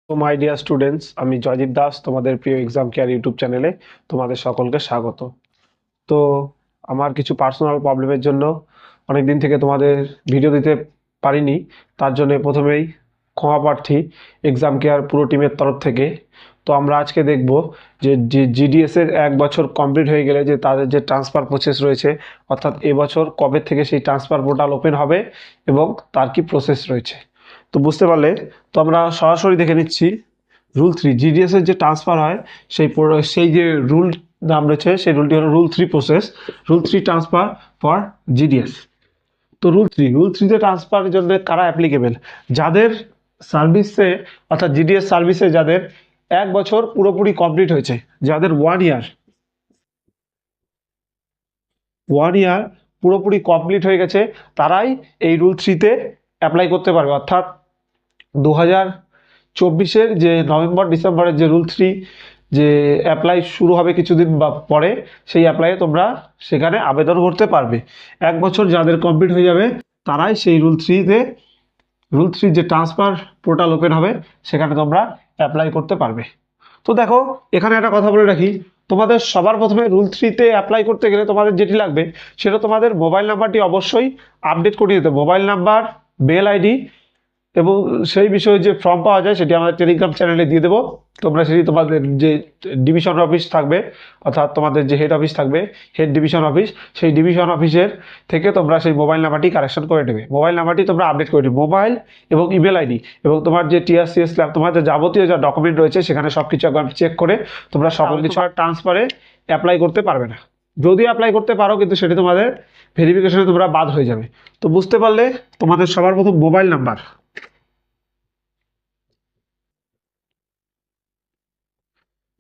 তো my dear students, আমি জয়দীপ দাস, তোমাদের প্রিয় এক্সাম কেয়ার ইউটিউব চ্যানেলে তোমাদের সকলকে স্বাগত। তো আমার কিছু পার্সোনাল প্রবলেমের জন্য অনেক দিন থেকে তোমাদের ভিডিও দিতে পারিনি। তার জন্য প্রথমেই ক্ষমা প্রার্থী এক্সাম কেয়ার পুরো টিমের তরফ থেকে। তো আমরা আজকে দেখব যে জিডিএস এর 1 বছর কমপ্লিট হয়ে গেলে যে তাদের যে ট্রান্সফার প্রসেস রয়েছে, অর্থাৎ এবছর কবে থেকে সেই ট্রান্সফার পোর্টাল ওপেন হবে এবং তার কি প্রসেস রয়েছে। তো বুঝতে পারলে, তো আমরা সরাসরি দেখে নিচ্ছি রুল 3 জিডিএস এর যে ট্রান্সফার হয় সেই যে রুল নাম রয়েছে, সেই রুলটি হলো rule 3 process, rule 3 transfer for GDS. তো রুল 3 ট্রান্সফারের জন্য কারা অ্যাপ্লিকেবল? যাদের সার্ভিসে, অর্থাৎ জিডিএস সার্ভিসে যাদের 1 বছর পুরোপুরি কমপ্লিট হয়েছে, যাদের 1 ইয়ার পুরোপুরি কমপ্লিট হয়ে গেছে, তারাই এই রুল 3-তে অ্যাপ্লাই করতে পারবে। অর্থাৎ 2024-এর যে নভেম্বর ডিসেম্বরের যে রুল 3 যে অ্যাপ্লাই শুরু হবে কিছুদিন বা পরে, সেই অ্যাপ্লাইয়ে তোমরা সেখানে আবেদন করতে পারবে। 1 বছর যাদের কমপ্লিট হয়ে যাবে তারাই সেই রুল 3 যে ট্রান্সফার পোর্টাল ওপেন হবে সেখানে তোমরা অ্যাপ্লাই করতে পারবে। তো দেখো, এখানে একটা কথা বলে রাখি, তোমাদের সবার প্রথমে রুল 3-তে অ্যাপ্লাই করতে গেলে তোমাদের যেটি লাগবে সেটা তোমাদের মোবাইল নাম্বারটি অবশ্যই আপডেট করিয়ে দিতে। মোবাইল নাম্বার, মেল আইডি এবং সেই বিষয়ে যে ফর্ম পাওয়া যায় সেটি আমাদের টেলিগ্রাম চ্যানেলে দিয়ে দেবো। তোমরা সেটি তোমাদের যে ডিভিশন অফিস থাকবে, অর্থাৎ তোমাদের যে হেড অফিস থাকবে, হেড ডিভিশন অফিস, সেই ডিভিশন অফিসের থেকে তোমরা সেই মোবাইল নাম্বারটি কারেকশন করে নেবে। মোবাইল নাম্বারটি তোমরা আপডেট করে নেবে, মোবাইল এবং ইমেল আইডি এবং তোমার যে টিআরসিএস স্ল্যাব, তোমার যে যাবতীয় যা ডকুমেন্ট রয়েছে সেখানে সব কিছু একবার চেক করে তোমরা সকল কিছু আর ট্রান্সফারে অ্যাপ্লাই করতে পারবে না। যদিও অ্যাপ্লাই করতে পারো, কিন্তু সেটি তোমাদের ভেরিফিকেশনে তোমরা বাদ হয়ে যাবে। তো বুঝতে পারলে, তোমাদের সবার প্রথম মোবাইল নাম্বার,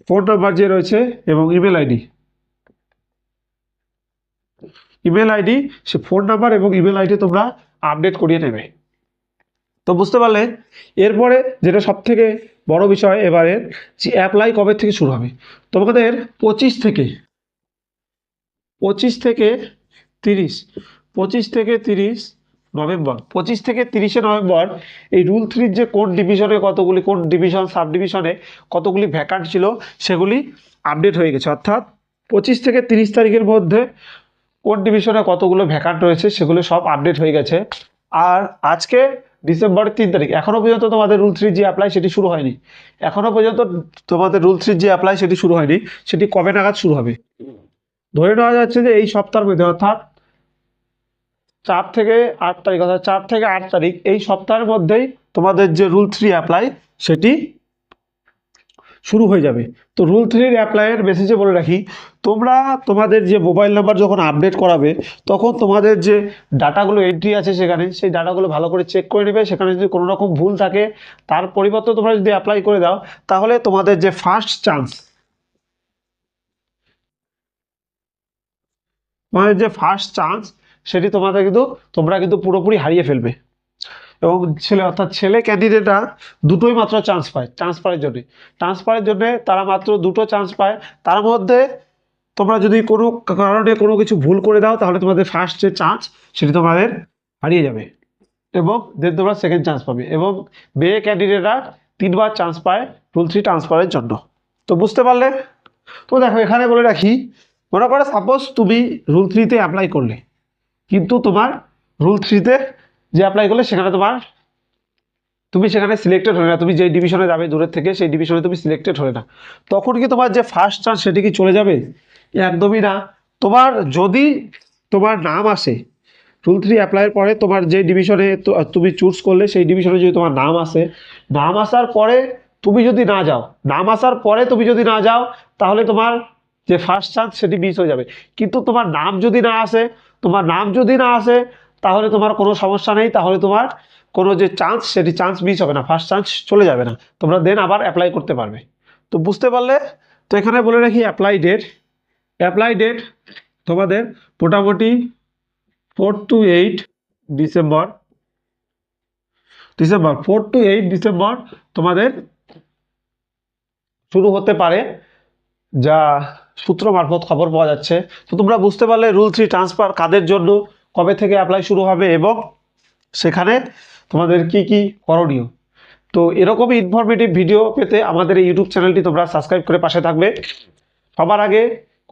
ফোন নাম্বার যে রয়েছে এবং ইমেল আইডি, সে ফোন নাম্বার এবং ইমেল আইডি তোমরা আপডেট করিয়ে নেবে। তো বুঝতে পারলে, এরপরে যেটা সব থেকে বড় বিষয় এবারে, যে অ্যাপ্লাই কবে থেকে শুরু হবে। তোমাদের 25 থেকে 30 25 থেকে 30 নভেম্বর এই রুল 3 যে কোন ডিভিশনে কতগুলি, কোন ডিভিশন সাব ডিভিশনে কতগুলি ভ্যাকান্ট ছিল সেগুলি আপডেট হয়ে গেছে। অর্থাৎ 25 থেকে 30 তারিখের মধ্যে কোন ডিভিশনে কতগুলো ভ্যাকান্ট রয়েছে সেগুলো সব আপডেট হয়ে গেছে। আর আজকে ডিসেম্বরের 3 তারিখ, এখনো পর্যন্ত তোমাদের রুল 3 যে অ্যাপ্লাই সেটি শুরু হয়নি। এখনো পর্যন্ত তোমাদের রুল 3 যে অ্যাপ্লাই সেটি শুরু হয়নি। সেটি কবে নাগাদ শুরু হবে? ধরে নেওয়া যাচ্ছে যে এই সপ্তাহের মধ্যে, অর্থাৎ 4 থেকে 8 তারিখ, অর্থাৎ 4 থেকে 8 তারিখ এই সপ্তাহের মধ্যেই তোমাদের যে রুল 3 অ্যাপ্লাই সেটি শুরু হয়ে যাবে। তো রুল 3 অ্যাপ্লাইয়ের বেসিসে বলে রাখি, তোমরা তোমাদের যে মোবাইল নাম্বার যখন আপডেট করাবে তখন তোমাদের যে ডাটাগুলো এন্ট্রি আছে সেখানে, সেই ডাটাগুলো ভালো করে চেক করে নেবে। সেখানে যদি কোনো রকম ভুল থাকে, তার পরিবর্তে তোমরা যদি অ্যাপ্লাই করে দাও, তাহলে তোমাদের যে ফার্স্ট চান্স সেটি তোমরা কিন্তু পুরোপুরি হারিয়ে ফেলবে। এবং ছেলে ক্যান্ডিডেটরা দুটোই মাত্র চান্স পায় ট্রান্সফারের জন্য তারা মাত্র দুটো চান্স পায়। তার মধ্যে তোমরা যদি কোনো কারণে কোনো কিছু ভুল করে দাও, তাহলে তোমাদের ফার্স্ট যে চান্স সেটি তোমাদের হারিয়ে যাবে এবং দেন তোমরা সেকেন্ড চান্স পাবে। এবং মেয়ে ক্যান্ডিডেটরা 3বার চান্স পায় রুল 3 ট্রান্সফারের জন্য। তো বুঝতে পারলে? তো দেখো, এখানে বলে রাখি, মনে করো সাপোজ তুমি রুল 3-তে অ্যাপ্লাই করলে, কিন্তু তোমার রুল 3-তে যে অ্যাপ্লাই করলে সেখানে তুমি সেখানে সিলেক্টেড হলে না, তুমি যে ডিভিশনে যাবে দূরের থেকে, সেই ডিভিশনে তুমি সিলেক্টেড হলে না, তখন কি তোমার যে ফার্স্ট চান্স সেটি কি চলে যাবে? একদমই না। যদি তোমার নাম আসে রুল 3 অ্যাপ্লাইয়ের পরে, তোমার যে ডিভিশনে তুমি চুজ করলে সেই ডিভিশনে যদি তোমার নাম আসে, নাম আসার পরে তুমি যদি না যাও, তাহলে তোমার যে ফার্স্ট চান্স সেটি মিস হয়ে যাবে। কিন্তু তোমার নাম যদি না আসে, তাহলে তোমার কোনো সমস্যা নেই, তাহলে তোমার কোনো যে চান্স সেটি চান্স মিস হবে না, ফার্স্ট চান্স চলে যাবে না, তোমরা দেন আবার অ্যাপ্লাই করতে পারবে। তো বুঝতে পারলে? তো এখানে বলে রাখি, অ্যাপ্লাই ডেট তোমাদের মোটামুটি 4 to 8 ডিসেম্বর 4 to 8 ডিসেম্বর তোমাদের শুরু হতে পারে, যা সূত্র মারফত খবর পাওয়া যাচ্ছে। তো তোমরা বুঝতে পারলে রুল 3 ট্রান্সফার কাদের জন্য, কবে থেকে অ্যাপ্লাই শুরু হবে এবং সেখানে তোমাদের কি কি করণীয়। তো এরকমই ইনফরমেটিভ ভিডিও পেতে আমাদের এই ইউটিউব চ্যানেলটি তোমরা সাবস্ক্রাইব করে পাশে থাকবে সবার আগে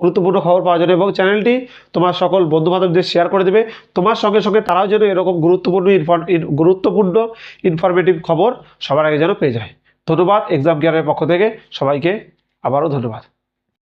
গুরুত্বপূর্ণ খবর পাওয়ার জন্য, এবং চ্যানেলটি তোমার সকল বন্ধুবান্ধবদের শেয়ার করে দেবে। তোমার সঙ্গে সঙ্গে তারাও যেন এরকম গুরুত্বপূর্ণ ইনফরমেটিভ খবর সবার আগে যেন পেয়ে যায়। ধন্যবাদ এক্সাম কেয়ারের পক্ষ থেকে সবাইকে, আবারও ধন্যবাদ।